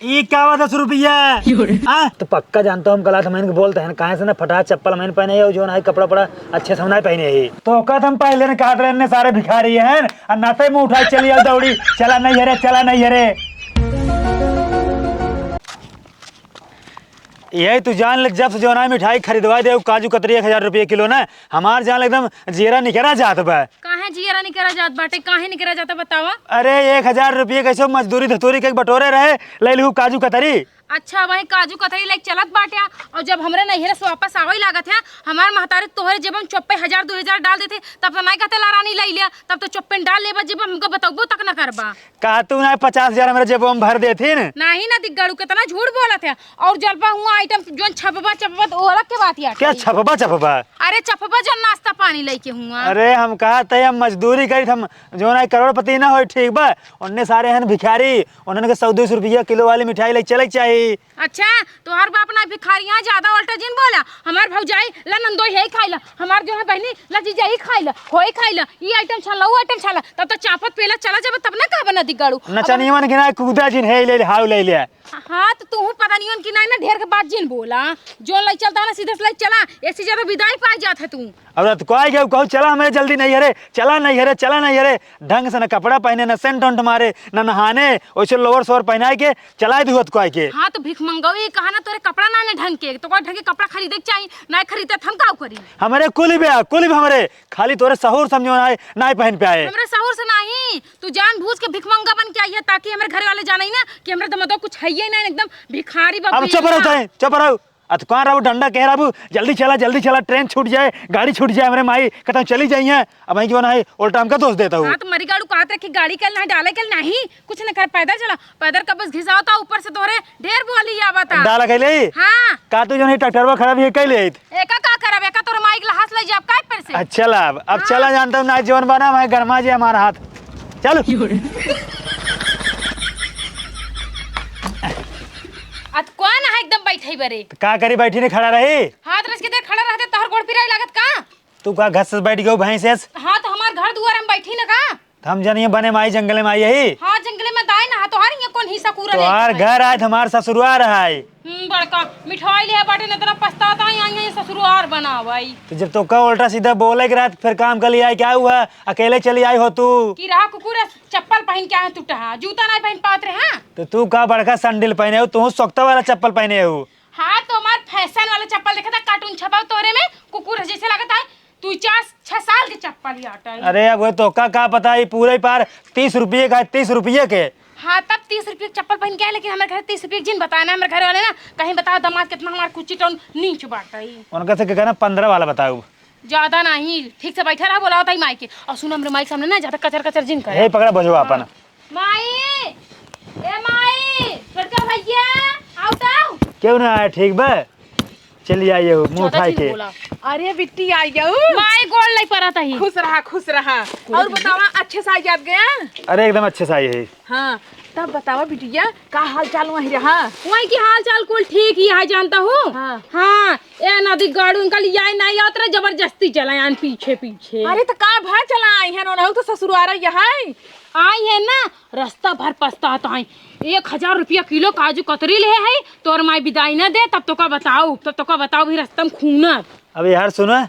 ये क्या हुआ 10 रुपया? तो पक्का जानता हूँ कल हम इनको बोलते हैं कहाँ से ना फटा चप्पल मैंने पहने है जो ना कपड़ा पड़ा अच्छे से पहने है तो कद हम पहले ने काट रहे सारे भिखारी हैं और नाते मुँह उठाई चली आओ दौड़ी चला नहीं हरे चला नहीं हरे। यही तू जान लग जब से जो ना मिठाई खरीदवा दे काजू कतरी 1000 रुपये किलो ना हमार जान एकदम जीरा निकरा जात बा। काहे जीरा निकरा जात बाटे काहे निकरा जाता बतावा? अरे 1000 रुपये कैसे मजदूरी धतूरी के बटोरे रहे ले लू काजू कतरी। अच्छा वही काजू कतरी लाइक चलत बाटे और जब हमरे नैहरे से वापस आवई लागत है हमार महतारी तोहरे जब हम चुप्पे 1000-2000 डाल देते तब तो नहीं कहते लारानी लाई लिया तब तो चुप्पे डाल लेबा जब हमको बताबो तक न करबा। कहा तू ना 50,000 मेरे जेब में भर देती न नहीं ना दिग्गड़ू कितना झूठ बोलत है और जलपा हुआ आइटम जोन छपबा चपबा तो अलग के बात है। क्या छपबा? अरे छपबा जो नाश्ता पानी लेके हुआ। अरे हम कहा थे हम मजदूरी करी हम जो ना करोड़पति ना हो ठीक बा उन्ने सारे हैं भिखारी उन्होंने के 100-200 रुपया किलो वाली मिठाई ले चले चाहिए। अच्छा तो हर बाप ना भिखारी यहाँ ज्यादा उल्टा जिन बोला हमार भौजाई ला नंदो यही खाइला हमार जो है बहनी ला जीजा ही खाइला होई खाइला ये आइटम छाला वो आइटम छाला तब तो चापत पेला चला जब तब ना का बना दिगाड़ू नचनी मन के ना कूदा जिन है ले हाउ ले लिया। हाँ तो तू पता नहीं उनकी ना ढेर के बात जिन बोला जो लाई चलता ना सीधे से लाई चला ऐसी ज्यादा विदाई पाई जात है तू। अब तो कोई गया कहो चला हमें जल्दी नहीं हरे चला नहीं हरे चला नहीं हरे ढंग से ना कपड़ा पहने ना सेंट उंट मारे ना नहाने वैसे लोअर सोअर पहनाए के चलाए दुहत कोई के। हाँ तो भिख मंगाओ ये कहा ना तोरे कपड़ा ना ने ढंग के तो कोई ढंग के कपड़ा खरीदे के चाहिए ना खरीदे हम का करी हमारे कुल भी हमारे खाली तोरे सहूर समझो ना पहन पे आए हमरे सहूर से नहीं तू जानबूझ के भिख मंगा बन के आई है ताकि हमारे घर वाले जाने ना कि हमरा दम कुछ है ही नहीं एकदम भिखारी बाबू। अब चुप रहो अत कौन रहू डंडा कह रहा जल्दी चला ट्रेन छूट जाए गाड़ी छूट जाए हमारे माई कहता चली जाइए अब वहीं क्यों ना है उल्टा हमका दोष देता हूँ। हाँ तो मरी गाड़ू कहते कि गाड़ी कल नहीं डाले कल नहीं कुछ न कर पैदल चला पैदल का बस घिसाओ था ऊपर से तोरे ढेर बोली आवता डाला कहले हाँ का तू जो है ट्रैक्टरवा खराब है कहले एका का करब एका तोरे माई के हाथ ले जाब काय पर से। अच्छा लाभ अब चला जानता हूँ ना जीवन बना मैं गरमा जी हमारा हाथ चलो अत कौन है एकदम बैठे बरे का करी बैठी ने खड़ा रही हाथ रस के देर खड़ा रहते तोहर गोड़ पिराई लागत का तू का घर से बैठ गयो भैंस हाँ तो हमार घर दुआर हम बैठी ना का हम जनिए बने माई जंगल में आई यही हाँ जंगले में दाई ना तोहार ये कौन हिस्सा पूरा तोहार घर आज हमार ससुरवा रहा है बड़का मिठाई ले बाटे न तना पछताता आई ससुरार बनावाई तो जब तो का उल्टा सीधा बोले के रात फिर काम कर लिया क्या हुआ अकेले चली आई हो तू की रहा कुकुर चप्पल पहन के आए टूटा जूता नहीं पहन पात रहे। हाँ तो तू का बड़का सैंडल पहने हो तू सोक्ता वाला चप्पल पहने हो। हाँ तो हमार फैशन वाला चप्पल देखा था कार्टून छपा तोरे में कुकुर जैसे लगता है तू 4-6 साल के चप्पल ही आटा। अरे अब तो का पता है पूरे पार 30 रुपये का 30 रुपये के। हाँ तब 30 रुपये चप्पल पहन के आए लेकिन हमारे घर 30 रुपये जिन बताया ना हमारे घर वाले ना कहीं बताओ दामाद कितना हमारा कुछ टन नीच बांटा ही उनका से कहना 15 वाला बताओ ज्यादा नहीं ठीक से बैठा रहा बोला होता ही माई के और सुनो हमारे माई सामने ना ज्यादा कचर कचर जिन कर पकड़ा बजो अपन माई ए माई लड़का भैया आओ क्यों ना आया ठीक बा चलिए आइए मुंह उठाई के। अरे बिट्टी आई गऊ माई गोल नहीं पड़ा था ही खुश रहा और बतावा अच्छे से आ जात गया। अरे एकदम अच्छे से आई है। हाँ तब बतावा बिटिया का हाल चाल वही रहा वही की हाल चाल कुल ठीक ही है जानता हूँ। हाँ ए नदी गाड़ी उनका लिया नहीं आता जबरदस्ती चलायान पीछे पीछे। अरे तो का भर चला आई है ना तो ससुरारा यहाँ आई है ना रास्ता भर पछताता है 1000 रुपया किलो काजू कतरी ले है तोर माई विदाई न दे तब तो का बताओ भी रास्ता में खूना। अब यार सुनो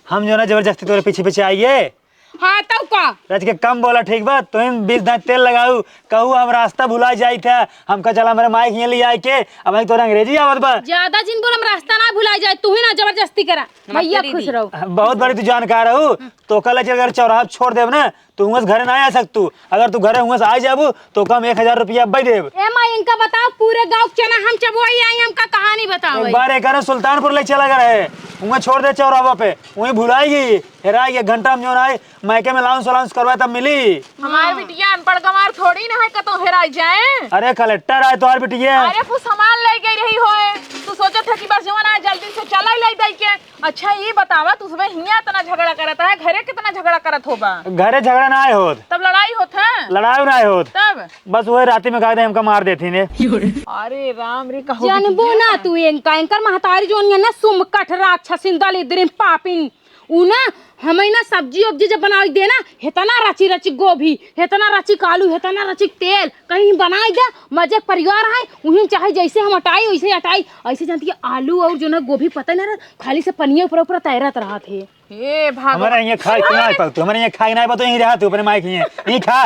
हम जो ना जबरदस्ती तोरे पीछे पीछे आइए। हाँ तब का रज के कम बोला ठीक बा तुम 20 दांत तेल लगाऊ कहू हम रास्ता भुला जाई था हमका चला मेरे माइक यहाँ ले आई के अब तोरा अंग्रेजी आवत बा ज्यादा जिन बोल हम रास्ता ना भुला जाए तू ही ना जबरदस्ती करा भैया खुश रहो। बहुत बड़ी तू जानकार हो तो कल अगर चौराहा छोड़ देव ना तू हुआ घर ना आ सकतू अगर तू घर हुआ आ जाबू तो कम 1000 रुपया अब देव। ए माई इनका बताओ पूरे गांव चना हम चबोई आई हमका कहानी बताओ एक बार एक सुल्तानपुर ले चला गए वहाँ छोड़ दे चौराहा पे वहीं भुलाई गई हेराई गई घंटा में जो ना मायके में लाउंस करवाए तब मिली। हमारे बिटिया अनपढ़ गंवार थोड़ी ना है कतो हेराई जाए। अरे कलेक्टर आए तो बिटिया अरे तू सामान ले गई रही होए तू सोचत है कि बस जवान आए जल्दी से चला ही ले दई के। अच्छा ये बतावा तू सुबह हिया इतना झगड़ा करता है घरे कितना झगड़ा करत होबा घरे झगड़ा ना आए होत तब लड़ाई होत है लड़ाई ना आए होत तब बस वही राती में कहा हमका मार देती ने। अरे राम रे कहो जानबो ना तू इनका इनकर महतारी जोन है ना सुमकट राक्षसिन दल इधरिन पापिन उ ना हमें ना सब्जी उब्जी जब बनाई दे ना हेतना रची रची गोभी हेतना रची आलू हेतना रची तेल कहीं बनाई दे मजे परिवार है उन्हें चाहे जैसे हम हटाई वैसे हटाई ऐसे जानती है आलू और जो ना गोभी पता नहीं खाली से पनिया ऊपर ऊपर तैरत रहा थे। हे भगवान हमारे यहाँ खाई ना पाऊ हमारे यहाँ खाई ना पाऊ यहीं रहा तू अपने माइक यहीं खा।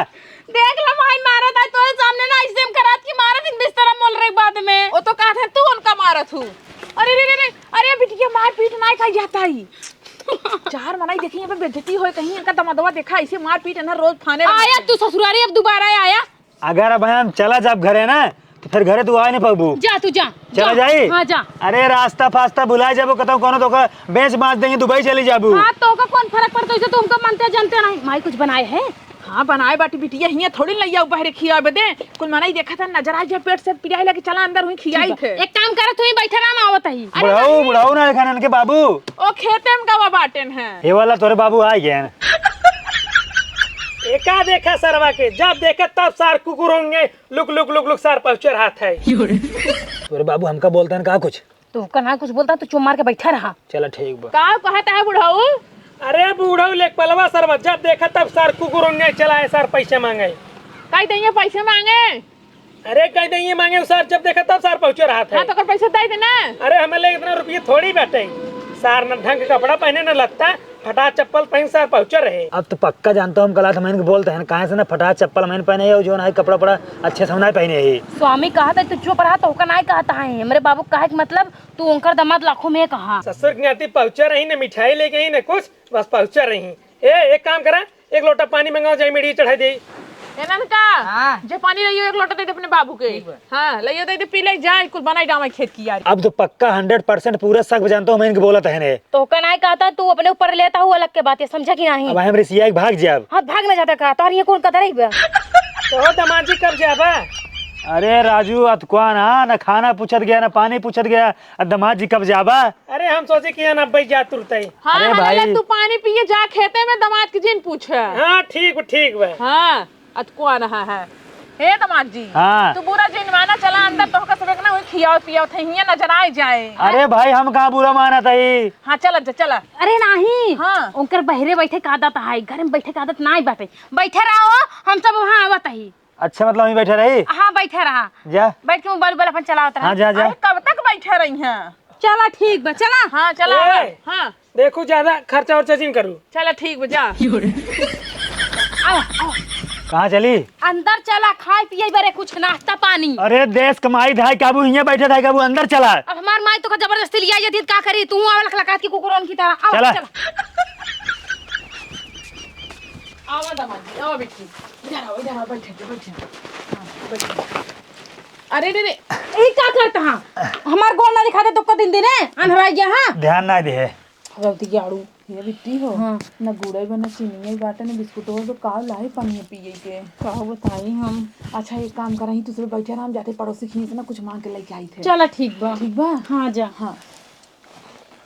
देख ला भाई मारा था तो सामने ना ऐसे करात की मारा दिन बिस्तर मोल रे बाद में वो तो कहा था तू उनका मारा तू। अरे रे रे अरे बिटिया मार पीट ना खाई जाता ही चार मनाई देखी यहाँ पे बेइज्जती होए कहीं इनका दमादवा देखा ऐसे मार पीट ना रोज खाने आया तू ससुरारी अब दोबारा आया। अगर अब हम चला जब घरे ना तो फिर घरे तू आ नहीं पाबू। जा तू जा चला जाई। हाँ जा। अरे रास्ता फास्ता भुला जाबो कतो कोनो तो का बेच बांध देंगे दुबई चली जाबू। हाँ तो का कौन फर्क पड़ता है तो हमको मानते जानते नहीं माई कुछ बनाए है। हाँ बनाए बाटी बिटिया हियां थोड़ी लइया बाहर खिया बदे कुल मनाई देखा था नजर आ जा पेट से पिराई लगे चला अंदर हुई खियाई थे। एक काम कर तू ही बैठा रहा ना आवत ही। बुढ़ाऊ ना खानन के बाबू ओ खेते में गवा बाटेन है ये वाला तोरे बाबू आ गए हैं। एका देखा सरवा के जब देखे तब सार कुकुर होंगे लुक लुक लुक लुक सार पहुंचे हाथ है। तोरे बाबू हमका बोलते हैं कहा कुछ तो कना कुछ बोलता तो चुप मार के बैठा रहा। चला ठीक बा। का कहता है बुढ़ाऊ अरे बूढ़ो लेक पलवा सरवा जब देखा तब सार कुकुर होंगे चला है सार पैसे मांगे कई दइए पैसे मांगे। अरे कह देंगे मांगे सार जब देखा तब सार पहुंचे हाथ है। हाँ तो कर पैसे दे देना। अरे हमें ले इतना रुपये थोड़ी बैठे सार न ढंग का कपड़ा पहने न लगता फटा चप्पल पहन सार पहुंचे रहे। अब तो पक्का जानता हूँ हम कला मैंने बोलते हैं कहाँ से ना फटा चप्पल मैंने पहने है जो ना कपड़ा पड़ा अच्छे से ना पहने है। स्वामी कहा था तू चुप रहा तो का नहीं कहता है मेरे बाबू कहा कि मतलब तू उनकर दामाद लाखों में कहा। ससुर की नाती पहुंचे रही न मिठाई लेके ही न कुछ बस पहुंचे रही। एक काम करा एक लोटा पानी मंगाओ जाए मेरी चढ़ाई दे का जो पानी लियो एक लोटा दे दे अपने बाबू के। हाँ लियो दे दे पी ले जाए कुल बनाई डामा खेत की यार। अब तो पक्का 100% पूरा शक जानता हूँ मैं इनके बोला था तो का नहीं कहता तू अपने ऊपर लेता हुआ अलग के बात है समझा कि नहीं। अब हम रिसिया भाग जाए हाँ भाग न जाता का तो ये कौन कदर है। तो दमाजी कब जाबा। अरे राजू अतकुआ ना खाना पूछत गया ना पानी पूछत गया दमाद जी कब जाबा। अरे हम सोचे कि ना भाई जा तुरते। हाँ अरे भाई तू पानी पिए जा खेते में दमाद की जिन पूछ। हाँ ठीक बा। हाँ अतकुआ रहा है हे दमाद जी। हाँ तू पूरा जिनवाना चला अंदर तो का सबक ना खियाओ पियाओ थे हिया नजर आ जाए। अरे भाई हम कहाँ बुरा माना था ये। हाँ चला चला। अरे नहीं हाँ उनकर बहरे बैठे का आदत है घर में बैठे का आदत नहीं बाटे बैठे रहो हम सब वहाँ आवत ही। अच्छा मतलब वहीं बैठे रही। हाँ बैठे रहा जा बैठ के मोबाइल अपन चलावत रहा। हाँ जा अरे कब तक बैठे रही हैं। चला ठीक बा चला। हाँ चला ए। हाँ देखो ज्यादा खर्चा वर्चा नहीं करूँ। चला ठीक बजा। आओ आओ कहाँ चली अंदर चला खाए पिए बारे कुछ नाश्ता पानी। अरे देश कमाई धाई काबू यहाँ बैठे था काबू अंदर चला। अब हमार माई तो का जबरदस्ती लिया जाती का करी तू आवल खलकात की कुकुरन की तरह आओ चला। आवा दमाद जी आवा बेटी इधर आओ बैठे। अरे रे ई का करता हां हमार गोल ना दिखा दे तो का दिन दिन है अंधरा गया हां ध्यान ना दे गलती गाड़ू ये बिट्टी हो। हाँ। न गुड़े बना चीनी बाटे न बिस्कुट हो तो का लाए पानी पिए के का बताई हम। अच्छा एक काम करही दूसरे बैठे हम जाते पड़ोसी खींच ना कुछ मांग के लेके आई थे। चला ठीक बा हाँ जा। हाँ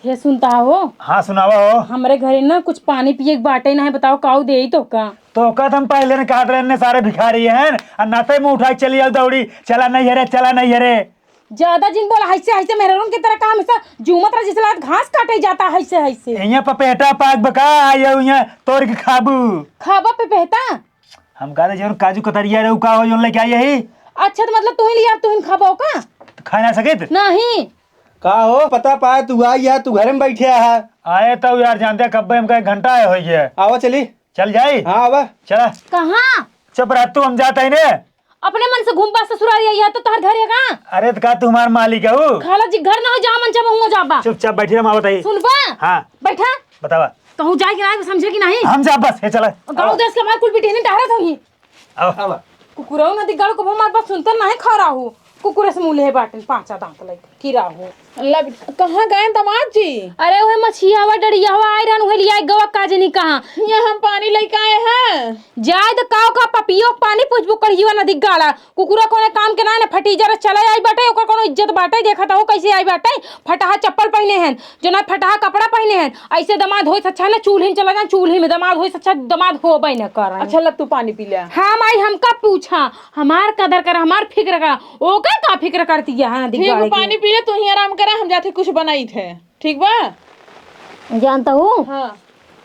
हे सुनता हो। हाँ सुनावा हो। हमारे घरे ना कुछ पानी पिए के बाटे ना है बताओ काऊ दे तो का। तो कद हम पहले ने काट रहे सारे भिखारी हैं और नाते में उठा चली जाओ दौड़ी चला नहीं हरे ज्यादा जिन बोला हैसे हैसे मेहरून की तरह का हमेशा जुमत रहा जिसला घास काटे जाता हैसे यहाँ पपेटा पाक बका आयो यहाँ तोड़ के खाबू खाबा पे पहता। हम कहते जरूर काजू कतरिया रे का हो जो लेके आई यही। अच्छा तो मतलब तू ही लिया तू ही खाबो का तो खा ना सके नहीं का हो पता पाया तू आई यार तू घर में बैठे है। आए तो यार जानते कब्बे हम कहीं घंटा आए हो गया। आवा चली चल जाई। हाँ आवा चला कहाँ चुप रह तू हम जाता ही ने अपने मन से घूम पास ससुराल या तो तोहर घर है कहाँ। अरे तो का तू हमार मालिक है वो खाला जी घर ना हो जहाँ मन चाहे वहाँ जाबा। चुपचाप बैठी रहा मावत आई। सुनबा हाँ बैठा बतावा कहूँ जाए कि नहीं समझे कि नहीं। हम जा बस है चला गाँव देश के हमारे कुल बेटे ने डरा था ही आओ आवा कुकुरा नदी गाड़ को हमारे पास सुनता नहीं खा रहा हूँ कुकुरे से मुँह बाटन पांचा दांत लग कीरा हूँ। अल्लाह कहाँ गए दमाद जी। अरे वह मछिया हुआ डरिया हुआ आई रहन लिया गवा काज नहीं कहाँ यहाँ हम पानी लेके आए हैं। जाए तो काव का पपियो पानी पूछबो कढ़ियो नदी गाड़ा कुकुरा कोने काम के ना फटी जरा चले आई बाटे ओकर कोनो इज्जत बाटे देखा था हो कैसे आई बाटे फटाहा चप्पल पहने हैं जो ना फटाहा कपड़ा पहने हैं ऐसे दमाद होई अच्छा ना चूल्हे में चला जा चूल्हे में दमाद होई अच्छा दमाद हो बई न कर। अच्छा लग तू पानी पी लिया। हाँ माई हमका पूछा हमार कदर कर हमार फिक्र कर ओकर का फिक्र करती है नदी गाड़ी पानी पी ले तू ही आराम करा हम जाते कुछ बनाई थे ठीक बा। जानता हूँ हाँ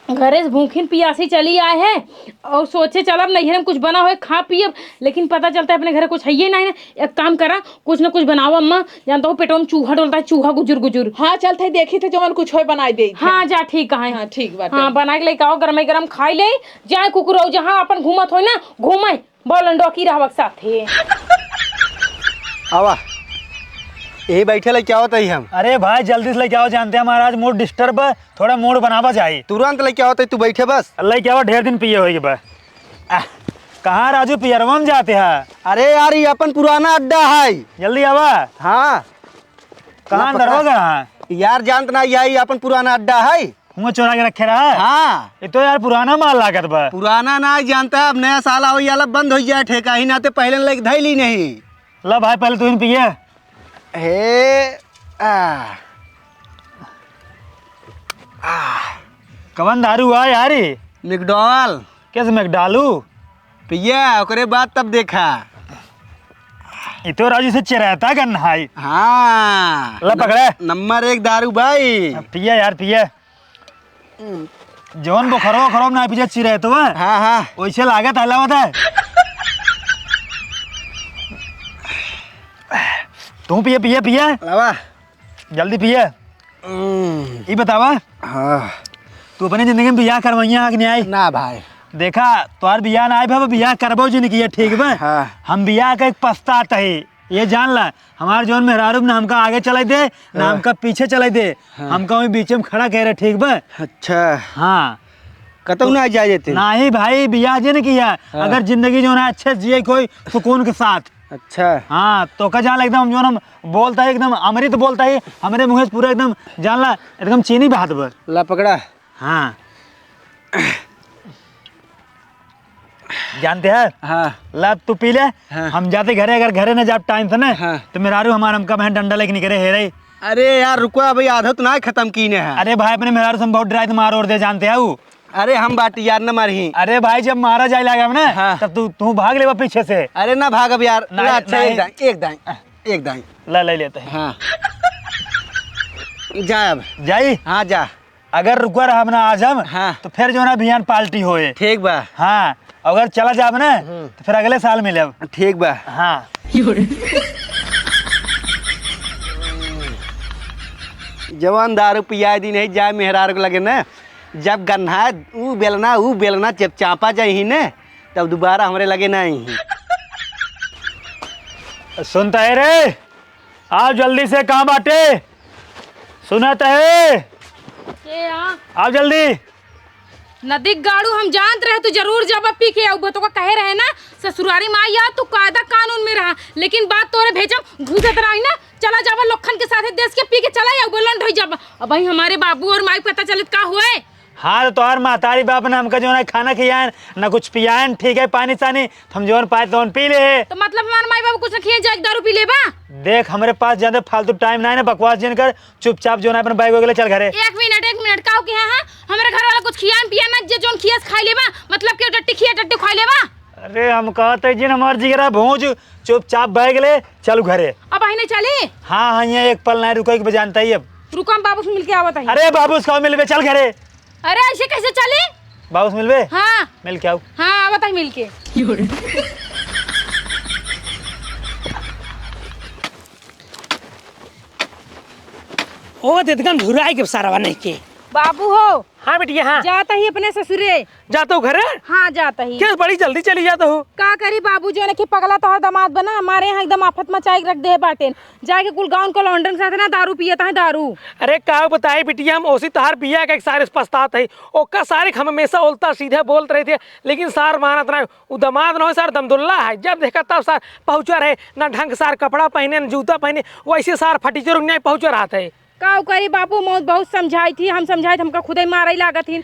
घरे से भूखिन पियासी चली आए हैं और सोचे चलब नहीं हम कुछ बना हुए खा पियब, लेकिन पता चलता है अपने घरे कुछ है ही नहीं ना। एक काम करा, कुछ ना कुछ बनाओ अम्मा, जानता हूँ पेटों में चूहा डोलता है, चूहा गुजुर गुजुर। हाँ चल थे देखी थे जो कुछ हो बनाई दे। हाँ जा ठीक है। हाँ ठीक बात। हाँ बना के लेके आओ, गरम गरम खाई ले जाए कुकुर जहाँ अपन घूमत हो ना घूमे बोलन डॉकी रहवक साथे। आवा यही बैठे ले क्या होता है हम। अरे भाई जल्दी से लेके आओ, जानते हैं हमारा आज मूड डिस्टर्ब है, थोड़ा मूड बनावा जाए। तुरंत ले क्या होता है, तू बैठे बस। अल्लाह क्या हुआ, ढेर दिन पिए होगी बा। कहाँ राजू पियरवा में जाते हैं? अरे यार ये अपन पुराना अड्डा है। जल्दी आवा। हाँ कहाँ अंदर होगा? यार जानत ना यही अपन पुराना अड्डा है। हुआ चोरा के रखे रहा। हाँ ये तो यार पुराना माल लागत बा। पुराना ना जानता है, अब नया साल आओ याला बंद हो जाए ठेका ही ना, तो पहले लग धैली नहीं। ला भाई पहले तू इन पिए। हे कवन दारू हुआ यार? मैकडॉल कैसे मैं डालू पिया ओकरे बाद तब देखा। ये तो राजू से चिराता करना है। हाँ ला पकड़े। नंबर 1 दारू भाई। पिए यार पिए, जौन बुखरो खरोब ना पीछे चिरे तो हाँ हाँ वैसे लागत आला होता है। तू पिए पिए पिए लावा जल्दी पिए। ये बतावा हाँ तू अपनी जिंदगी में बियाह करवाइया कि नहीं आई? ना भाई देखा तुम्हार बियाह ना आई भाई, बियाह करबो जी नहीं ठीक बा। हाँ। हम बियाह का एक पछताता है, ये जान ला। हमारे जोन मेहरारू ना हमका आगे चलाई दे ना हमका पीछे चलाई दे, हमका वही बीच में खड़ा कह रहे ठीक बा। अच्छा हाँ कतौ ना जा जेते ना ही भाई बियाह जे ने किया। अगर जिंदगी जो है अच्छे जिए कोई सुकून के साथ। अच्छा हाँ तो का जान एकदम जो हम बोलता है एकदम अमृत बोलता है, हमारे मुँह से पूरा एकदम जान ला एकदम चीनी बात बर। ला पकड़ा। हाँ जानते हैं हाँ ला तू पी ले। हाँ। हम जाते घरे, अगर घरे न जा टाइम से ना हाँ। तो मेहरारू हमारा हमका बहन डंडा लेके निकले हे रही। अरे यार रुको भाई, आदत ना खत्म कीने है। अरे भाई अपने मेहरारू से हम बहुत डराए मार और दे, जानते हैं वो। अरे हम बाटी यार न मारही। अरे भाई जब मारा जाए लगा ना हाँ। तब तू भाग ले पीछे से। अरे ना भाग अब यार। ना- ला, अच्छा नहीं। एक दाई ला ले लेते हैं। हाँ जा अब जाई हाँ जा। अगर रुका रहा ना आज हम हाँ। तो फिर जो है ना अभियान पार्टी होए। ठीक बा हाँ अगर चला जाब ना तो फिर अगले साल मिले। ठीक बा। हाँ जवान दारू पिया दी नहीं जाए मेहरार को लगे ना, जब गन्हा ऊ बेलना जब चापा जाही ने तब दोबारा हमारे लगे ना ही। सुनता है रे, आओ जल्दी से, कहाँ बाटे? सुनाता है, आओ जल्दी। नदी गाड़ू हम जानत रहे तू जरूर जब पी के आऊ तो कहे रहे ना ससुरारी माँ या तू कायदा कानून में रहा, लेकिन बात तोरे भेजम घूसत रही ना। चला जावा लोखन के साथ देश के पी के चला जाओ बोलन ढोई जावा। अब भाई हमारे बाबू और माई पता चलत का हुए। हाँ तो तोहर मातारी बाप ने हमका जो है खाना खियान ना कुछ पियान, ठीक है पानी सानी तो हम जोन पाए तो पी ले। तो मतलब हमारे माई बाबू कुछ न खिए जाए दारू पी ले बा। देख हमारे पास ज्यादा फालतू टाइम ना है ना, बकवास जिन कर, चुपचाप जो है अपने बाइक वगैरह चल घरे। एक मिनट का के हां हमारे घर वाला कुछ खियान पिया ना, जे जोन खियास खाई लेबा, मतलब के टट्टी खिया टट्टी खाई लेबा। अरे हम कहते जिन हमार जिगरा भूज, चुपचाप बैग ले चल घरे। अब आई नहीं चली। हाँ हाँ यहाँ एक पल नहीं रुको, जानता ही अब। रुको हम बाबू से मिल के आवत है। अरे बाबू उसका मिलवे चल घरे। अरे ऐसे कैसे चली? बाबू से मिलवे हाँ मिल के आओ। हाँ आवत है मिल के। ओ देदगन भुराई के सारा नहीं के। बाबू हो हाँ बेटिया हाँ जाता ही अपने ससुरे। जाता हूँ घरे। हाँ जाता ही। क्या बड़ी जल्दी चली जाता हूँ। का करी बाबू जो है कि पगला तो दामाद बना हमारे यहाँ एकदम आफत मचाई रख दे बाटे, जाके कुल गाँव को लौंडन के साथ ना दारू पियता है दारू। अरे का बताए बिटिया, हम ओसी तहार बिया का एक सारे पछतात है। ओका सारे हम हमेशा उल्टा सीधे बोलते रहे थे, लेकिन सार मानत ना। वो दमाद ना हो सार दमदुल्ला है, जब देखा तब सार पहुँचा रहे ना, ढंग सार कपड़ा पहने न जूता पहने, वैसे सार फटीचर नहीं पहुँचा रहा था। का करी बाबू मौत बहुत समझाई थी, हम समझाए हमका खुद ही मारा ही लागत थी।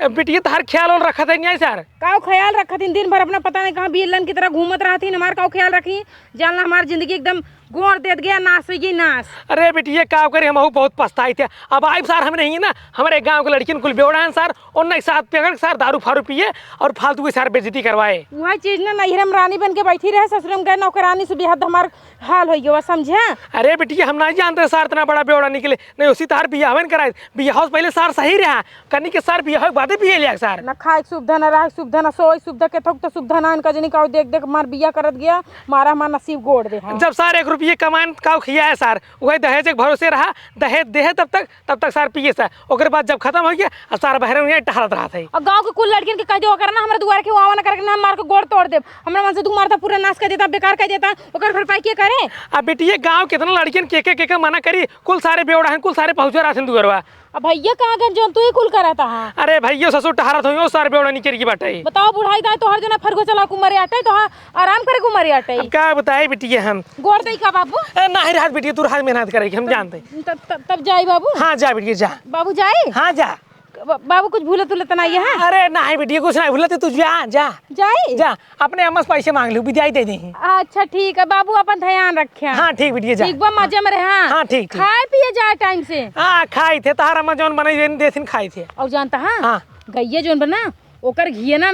बिटिया तहार ख्याल और रखा था नहीं सर? का ख्याल रखा थी दिन भर अपना पता नहीं कहाँ बिलन की तरह घूमत रहा थी, हमार का ख्याल रखी। जानला हमारी जिंदगी एकदम गोड़ देत गया नास होगी नास। अरे बेटिया का करे हम बहुत पछताई थे। अब आइब सर हम नहीं ना हमारे गांव के लड़किन कुल बेवड़ा हैं सर और एक साथ पकड़ सर दारू फारू पिए और फालतू की सर बेइज्जती करवाए। वह चीज ना नैहर में रानी बन के बैठी रहे, ससुर में गए नौकरानी से बेहद हमार हाल हो गया समझे। अरे बेटिया हम नहीं जानते सर इतना बड़ा बेवड़ा निकले नहीं उसी तार बियाह हवन कराए बियाह पहले सर सही रहा कनी के सर बियाह बातें पिए लिया सर न खाए सुविधा न रहा सुविधा न सोई सुविधा के थोक तो सुविधा ना इनका जनी का देख देख मार बिया करत गया मारा हमार नसीब गोड़ दे। हाँ। जब सर 1 रुपये कमान का खिया है सर वही दहेज के भरोसे रहा दहेज दे तब तक सर पिए सर ओकर बाद जब खत्म हो गया और सर बहरे में टहरत रहा था। और गांव के कुल लड़कियन के कह दो करना हमारे दुआर के वावा न करके ना मार के गोड़ तोड़ दे हमरा मन से तू मारता पूरा नाश कर देता बेकार कर देता ओकर भरपाई के करे। अब बेटिए गांव कितना लड़कियन के मना करी कुल सारे बेवड़ा हैं कुल सारे पहुंचा रहा दुगरवा। अब भैया कहाँ गए जो तू ही कुल कराता है। अरे भैया ससुर टहरत हो सारे बेवड़ा निकल की बाटे। बताओ बुढ़ाई दाई तो हर जना फरगो चला कुमारी आटे तो आराम करे कुमारी आटे। अब क्या बताए बेटिए हम गोड़ दई का बाबू नहीं रात बेटिए तू रात मेहनत करेगी हम जानते। तब जाई बाबू। हाँ जा बेटिए जा बाबू जाए। हाँ जा बाबू कुछ भूले तुले तना है। अरे नहीं बेटिए कुछ नहीं भूलते तू जा जा जाए जा अपने अम्मा से पैसे मांग लो विदाई दे दें। अच्छा ठीक है बाबू अपन ध्यान रखे। हाँ ठीक बेटिए जा ठीक बा मजे में रहे। हाँ ठीक खाए पिए जाए टाइम से। हाँ खाई थे तारा अम्मा जौन बनाई देथिन खाई थे। और जानता है हाँ गैया जौन बना ओकर घिए ना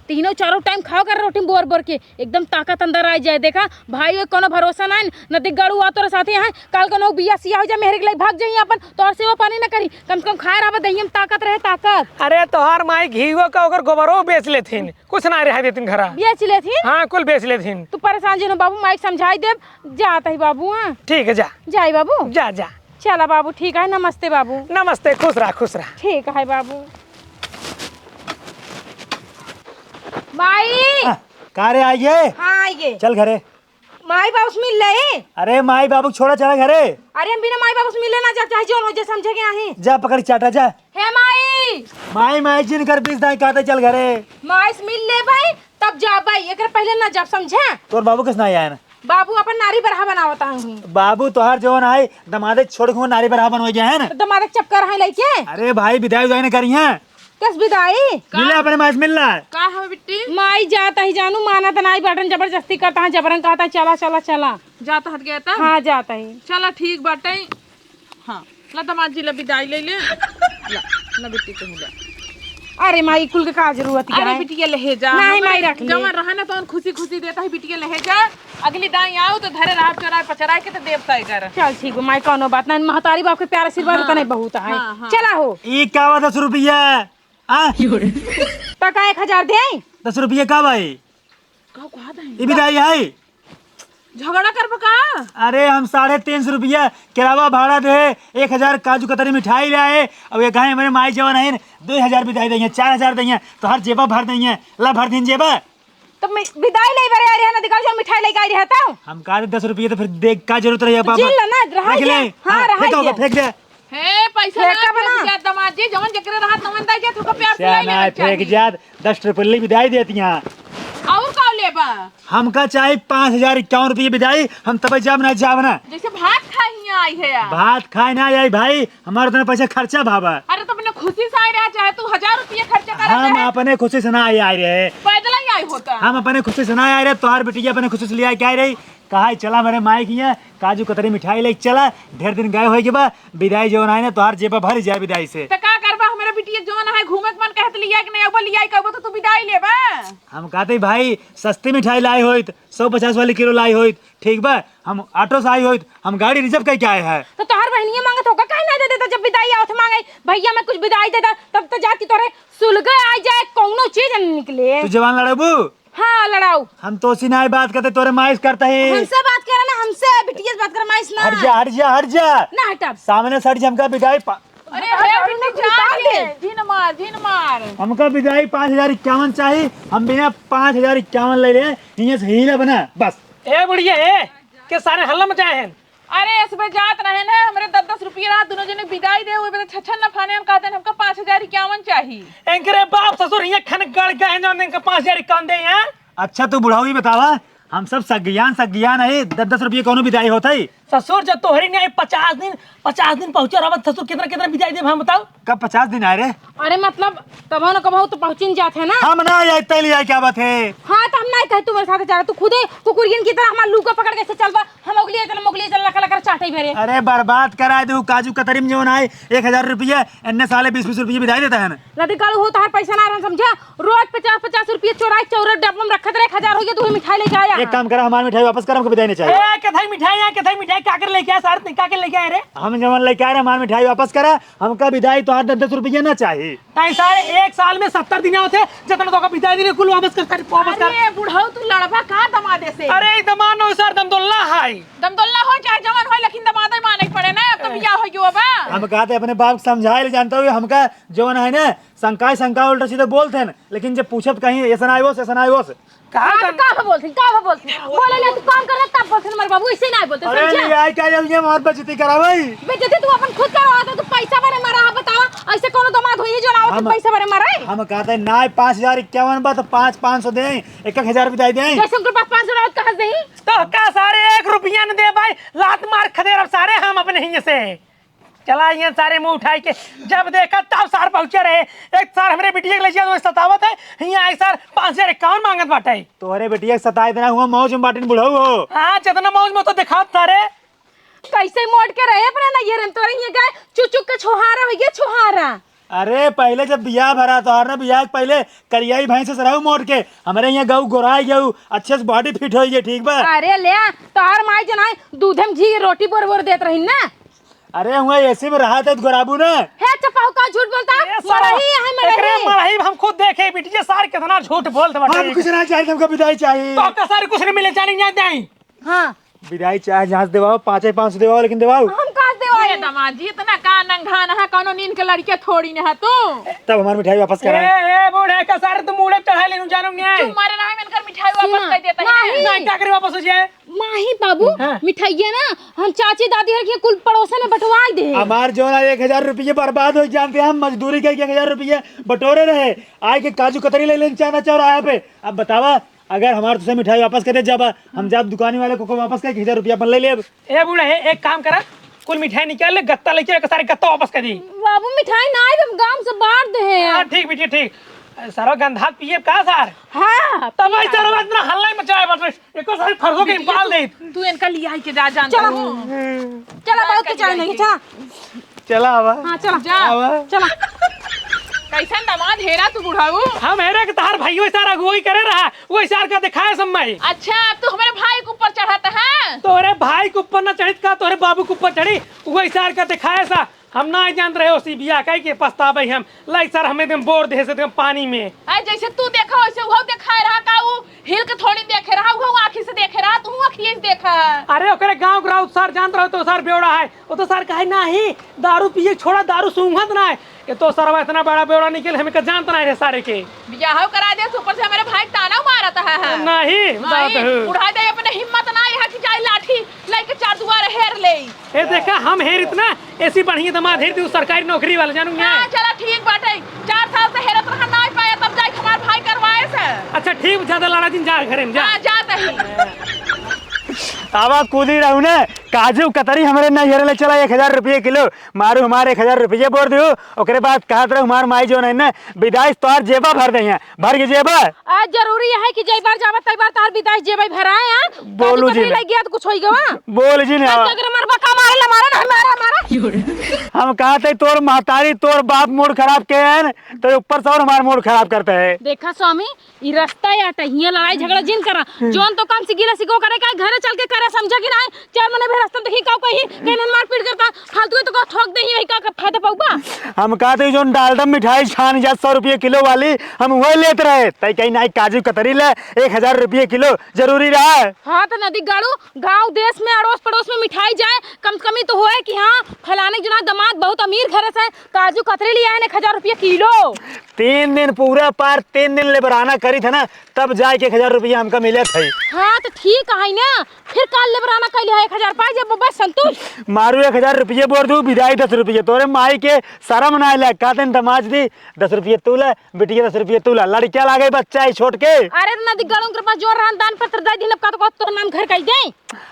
तीनों चारों टाइम खाओ कर रोटी बोर बोर के एकदम ताकत अंदर आ जाए। देखा भाई कोनो भरोसा ना नदी गड़ू आ तोरा साथे है काल को बिया सिया हो जा मेहर के लिए भाग जाई अपन तोर से वो पानी ना करी कम से कम खाए रहा दही में ताकत रहे ताकत। अरे तोहार माई घीओ का ओकर गोबरो बेच लेथिन कुछ ना रह देथिन घरा बेच लेथिन। हाँ कुल बेच लेथिन। तू परेशान जनो बाबू माइक समझाई दे जाता ही बाबू। हाँ ठीक है जा जाई बाबू जा जा चला बाबू ठीक है नमस्ते बाबू। नमस्ते खुश रहा ठीक है बाबू। माई कहाँ रे आइए। हाँ आइए चल घरे। माई बाबू से मिल रहे। अरे माई बाबू छोड़ा चला घरे। अरे हम बिना माई बाबू से मिले ना जा चाहे जो हो जा समझे क्या है। जा पकड़ चाटा जा। हे माई माई माई जिन कर बीस दाई कहते चल घरे। माई से मिल ले भाई तब जा भाई एक पहले ना जब समझे। तोर बाबू किस ना आया ना बाबू अपन नारी बरहा बनावता हूँ। बाबू तोहार जवन आए दमादे छोड़ के नारी बराबर बन हो गया है ना। दमादक चक्कर है लेके। अरे भाई विदाई उदाई ने करी है किस विदाई मिले अपने माई से मिल रहा है। का है बिट्टी माई जाता ही जानू माना तो नहीं बाटन जबरदस्ती करता है जबरन कहता है चला चला चला जाता हट गया था। हाँ जाता ही। चला ठीक बाटे। हाँ ला दमाद जी ला विदाई ले ले ला ना बिट्टी को मिला। अरे माई कुल के का जरूरत है। अरे बिटिया लहेजा नहीं माई रख ले। जवन रहा ना तो खुशी खुशी देता है बिटिया लहेजा अगली दाई आओ तो धरे रात चोराए पचराए के तो देवता कर। चल ठीक है माई कोनो बात नहीं महतारी बाप के प्यार आशीर्वाद होता नहीं बहुत है। चला हो ये क्या हुआ 10 रुपया पका 1000 दे 10 रुपया का भाई ये विदाई है। झगड़ा कर पका। अरे हम 350 रुपया किराया भाड़ा दे 1000 काजू कतरी मिठाई ले आए अब ये कहे मेरे माई जवान है 2000 विदाई देंगे 4000 देंगे तो हर जेबा भर देंगे ला भर दिन जेबा। तो मैं विदाई ले बरे आ रहा ना दिखा जो मिठाई लेके आई रहता हूं। हम कहा 10 रुपये तो फिर देख का जरूरत रही पापा जिल ना रहा ले हां रहा फेंक दे। हे पैसा फेंका ना बना। फेंक दमाद जी जवन जकरे रहा तवन दाई जे थोका प्यार क्या पिलाई ना ले फेंक जात 10 रुपये विदाई देती हैं। और का लेबा हमका चाहे 5051 रुपये विदाई हम तब जाब ना जाब ना जैसे भात खाई आई है यार। भात खाए ना आई भाई हमारा उतना पैसा खर्चा भावा। अरे तो अपने खुशी से आई रहा चाहे तू 1000 रुपये खर्चा कर हम अपने खुशी से ना आए रहे पैदल ही आई होता। हम अपने खुशी से ना आए रहे तोहार बेटिया अपने खुशी से ले आए क्या रही कहा चला मेरे माई की है काजू कतरी मिठाई लेके चला ढेर दिन गए हो बा विदाई जो आए ना तोहार जेबा भर जाए विदाई से। तो का करबा हमारे बिटिया जवन है घूमे के मन कहत लिया कि नहीं अब लिया कहबो तो तू विदाई लेबा। हम कहते भाई सस्ती मिठाई लाई होइत 150 वाली किलो लाई होइत ठीक बा हम ऑटो से आई होइत हम गाड़ी रिजर्व करके आए हैं। तो तोहर बहनिया मांगत होगा काहे ना दे देता जब विदाई आवत मांगे भैया मैं कुछ विदाई देता तब तो जाती तोरे सुलगे आ जाए कोनो चीज न निकले। तू जवान लड़बू हाँ लड़ाऊ हम तो सिनाई बात करते तोरे माइस करता है हमसे बात करे ना हमसे बिटिया से बात कर माइस ना हट जा ना हटब सामने सट हमका विदाई अरे हे बिट्टी जान झिन मार हमका विदाई 5051 चाहिए हम बिना 5051 ले रहे यहाँ से हीला बना बस। ए बुढ़िया ए के सारे हल्ला मचाए हैं। अरे इसमें जात रहे ना हमारे 10-10 रुपये रहा दोनों जने विदाई दे हुए बता छछन न फाने हम कहते हैं हमका 5051 चाहिए। एंकरे बाप ससुर ये खन गड़ गए जो इनका 5051 दे हैं। अच्छा तू बुढ़ाऊ ही बतावा हम सब सज्ञान है 10-10 रुपये कोनो विदाई होता है। ससुर जब तोहरी नहीं 50 दिन पहुंचा रहा ससुर कितना कितना विदाई दे हम बताओ। कब 50 दिन आए रे? अरे मतलब कबो न कबो तो पहुंच जाते है ना। हम ना आए तैली आए क्या बात है? हाँ तो हम नहीं कहे तू मेरे साथ जा रहा, तू खुदे कुकुरियन की तरह हमार लू को पकड़ के से चलबा, हम मोगली चल लका चाटे भरे। अरे बर्बाद करा दू काजू कतरी में जो आए 1000 रुपये इन्ने साले 20-20 रुपये विदाई देता है ना। नदी कालू हो तार पैसा ना रहन समझा, रोज 50-50 रुपये चोराई चौरट डब्बा में रखत रहे 1000 हो गया तू मिठाई लेके आया। एक काम करा हमारी मिठाई वापस कर, हमको विदाई नहीं चाहिए। ए कथाई मिठाई काकर लेके आया सार काकर लेके आए रे। हम जवन लेके आ रहे हमारी मिठाई वापस करा, हमका विदाई तो 10-10 रुपये ना चाहिए। ताई सारे एक साल में 70 दिन होते जितना तो का विदाई देने कुल वापस कर वापस कर। अरे बुढ़ाऊ तू लड़बा का दमादे से? अरे दमान नो सर दमदुल्ला है। दमदुल्ला हो चाहे जवान हो लेकिन दमादे माने पड़े ना, अब तो बियाह हो गयो बा। हम कहते अपने बाप को समझाए जानता हुए हमका जवन है ना शंका उल्टा सीधे बोलते हैं, लेकिन जब पूछत कहीं ऐसा आयो का बोलती बोले ले तू काम कर रहा तब बोलते हमारे बाबू ऐसे नहीं बोलते अरे समझा। नहीं आए क्या ये मत बेइज्जती करा भाई। बेइज्जती तू अपन खुद करवा दे, तू पैसा भरे मारा बतावा ऐसे कोनो दामाद होई जो ना तो पैसा भरे मारा। हम कहते हैं ना 5051 बा तो 500 दे 1000 विदाई दे। जैसे उनके पास 500 रात कहां से ही तो का सारे 1 रुपया न दे भाई, लात मार खदेर अब सारे हम अपने ही से चला ये सारे मुंह उठाई के जब देखा तब सार पहुंचे रहे। एक सार हमरे बिटिया के ले जाओ सतावत है यहाँ एक सार 5051 मांगत बाटे। तोहरे बेटिया सताए देना हुआ मौज में बाटिन बुढ़ऊ हो। हाँ जितना मौज में तो दिखा सारे कैसे मोड़ के रहे अपने ना ये तो ये गए चुचुक के छोहारा हो गया छोहारा। अरे पहले जब बियाह भरा तो ना बियाह के पहले करियाई भैंस से रहू मोड़ के हमारे यहाँ गऊ गोराई गऊ अच्छे से बॉडी फिट हो गई ठीक बा। अरे ले तोहर माई जनाई दूधम घी रोटी बोर देत रही ना। अरे हुआ ऐसे में रहा था तो गोराबू ना है चपाऊ का झूठ बोलता मरही है मरही हम खुद देखे बिटिया सार कितना झूठ बोलते हम कुछ ना चाहिए, हमको विदाई चाहिए। तो का सारे कुछ नहीं मिले जाने नहीं जाए। हाँ विदाई चाहे जहाँ से देवाओ 500 देवाओ लेकिन देवाओ। हम कहाँ देवाओ अरे दामाद जी इतना का नंगा ना कोनो नींद के लड़के थोड़ी ना तू। तब हमारी मिठाई वापस कराए। ए बूढ़े का सारे तुम मुड़े चढ़ा लेनु जानू नहीं तुम मारे ना मनकर मिठाई वापस कर देता है। नहीं क्या करे वापस हो जाए। माही बाबू मिठाइया ना हम चाची दादी हर के कुल पड़ोसन में बंटवा दे। हमार जो ना 1000 रुपये बर्बाद हो जानते हैं, हम मजदूरी करके 1000 रुपये बटोरे रहे आए के काजू कतरी ले लेना चाहना चौराहे पे। अब बतावा अगर हमारे तुझसे मिठाई वापस करे जब हम जब दुकानी वाले को वापस कर 1000 रुपया अपन ले ले। ए बूढ़े एक काम करा कुल मिठाई निकाल ले गत्ता लेके सारे गत्ता वापस कर दी। बाबू मिठाई ना आए हम गांव से बाहर दे। हां ठीक बेटी ठीक सारा गंधा पिए का सार। हां तब भाई चलो इतना हल्ला मचाए बस एको सारे फरसों के निकाल दे। तू इनका लिया के जा जान। चलो चलो बहुत के चल नहीं चला चला आवा। हां चलो जा चलो कैसा दामाद हेरा तू बुढ़ाऊ। हम हेरा के तार भाई वही सारा वही करे रहा वही सार का दिखाए समय। अच्छा तू हमारे भाई के ऊपर चढ़ाता है। तोरे भाई के ऊपर ना चढ़ित का तोरे बाबू के ऊपर चढ़ी वही सार का दिखाए सा हम ना जानते रहे उसी बिया कह के पछतावे हम लाइक सर हमें एकदम बोर दे से पानी में। आ जैसे तू देखा वैसे वो देखा रहा का वो हिल के थोड़ी देखे रहा वो आंखी से देखे रहा तू आंखी से देखा। अरे ओकरे गांव के राउत सर जानत रहो तो सर बेवड़ा है वो तो सर कहे नहीं दारू पिए छोड़ा दारू सूंघत ना है ये तो सरवा इतना बड़ा बेवड़ा निकल हमें का जानता नहीं है सारे के बियाह करा दे ऊपर से हमारे भाई ताना मारता है। नहीं उड़ा दे अपने हिम्मत ना है कि जाए लाठी लेके 4 दुआर हेर ले। ए देखा हम हेर इतना ऐसी बढ़िया दमाद हेर दी सरकारी नौकरी वाला जानू हां चला ठीक बाटे 4 साल से हेरत रहा ना पाया तब जाए हमार भाई करवाए से। अच्छा ठीक ज्यादा लड़ा दिन जा घरे में जा। हां जाता ही आवाज कूदी रहू ने काजू कतरी हमारे ना हेरे ले चला 1000 रुपये किलो मारू हमारे 1000 रुपये बोल दियो ओकरे बाद कहत रहे हमार माई जो ना विदाई तोर जेबा भर दे भर के जेबा। आज जरूरी है कि जई बार जावत तई बार तार विदाई जेबई भराए हैं। बोलू जी लग गया तो कुछ होई गवा बोल जी ने अगर हमार बका मारे ला मारे ना मारा हम कहते तोर महतारी तोर बाप मूड खराब के हैं तो ऊपर से और हमार मूड खराब करते है। देखा स्वामी ई रास्ता या टहिया लड़ाई झगड़ा जिन करा जोन तो काम सिगिला सिको करे का घरे चल के करे समझा कि नहीं 4 महीने भी रास्ता देखी का कहीं केनन मार पीट करता फालतू तो का ठोक दे ही का फायदा पाऊबा। हम कहते जो डालडम मिठाई छान जा 100 रुपये किलो वाली हम वही लेते रहे तई कहीं नहीं काजू कतरी ले 1000 रुपये किलो जरूरी रहा है। हाँ तो नदी गाड़ू गांव देश में अड़ोस पड़ोस में मिठाई जाए कम से कम तो होए कि हाँ फलाने जना दामाद बहुत अमीर घर से काजू कतरी लिया है 1000 रुपये किलो। 3 दिन पूरा पार 3 दिन ले बराना करी था ना तब जाए के 1000 रुपया हमका मिले थे। हाँ तो ठीक है ना फिर काल ले बराना कैले 1000 पाए जब बस संतोष मारू 1000 रुपये बोल दू विदाई 10 रुपये तोरे माई के शर्म ना आइला कहते दमाज दी 10 रुपये तू ला बिटिया 10 रुपये तू ला लड़किया लागे बच्चा है छोट के अरे नदी गड़ों के पास जो रहन दान पत्र दे दिन का तो तोर नाम घर कह दे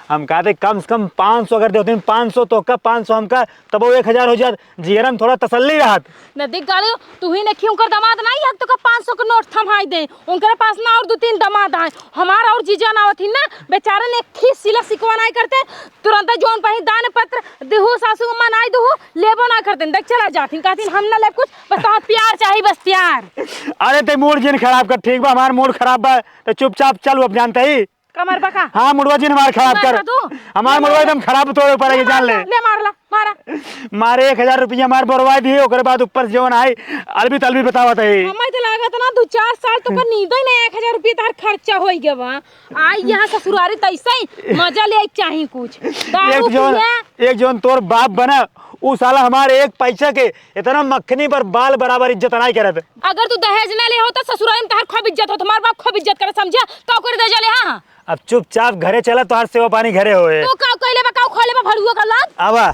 हम कहते कम से कम 500 अगर देते 500 तो का 500 हमका तब वो 1000 हो जात जीरम थोड़ा तसल्ली रहत नदी गड़ो तू ही ने क्यों कर दामाद नहीं है तो का 500 का नोट थमाई दे उनके पास ना और 2-3 दामाद है हमारा और जीजा ना होती ना बेचारे ने एक सिला सिकवा नहीं करते तुरंत जोन पही दान पत्र देहु सासू अम्मा नहीं देहु लेबो ना करते देख चला जाती कहती हम ना ले कुछ बस तो प्यार चाहिए बस प्यार अरे ते मूड जिन खराब कर ठीक बा हमार मूड खराब बा तो चुपचाप चल अब जानते ही कमर बका हाँ मुड़वा जी हमार खराब कर हमार मुड़वा एकदम खराब तोड़े पड़ेगी जान ले मारला मारा मारे 1000 रुपया हमार बरवाई दिए ओकरे बाद ऊपर जीवन आई अलबी तलबी बतावत है हमें तो लागत ना 2-4 साल तो का नींद ही नहीं 1000 रुपया तार खर्चा होई गया बा आई यहाँ ससुरारी तैसे ही मजा ले चाहिए कुछ एक जोन तोर बाप बना उ साला हमारे एक पैसा के इतना मक्खनी पर बाल बराबर इज्जत नहीं करत अगर तू दहेज ना ले हो तो ससुराल में तार खूब इज्जत हो तुम्हार बाप खूब इज्जत करे समझा का कर दे जले हां अब चुपचाप घरे चला तोहार सेवा पानी घरे होए तू का कहले बा का खोले बा भड़ुआ का लात आवा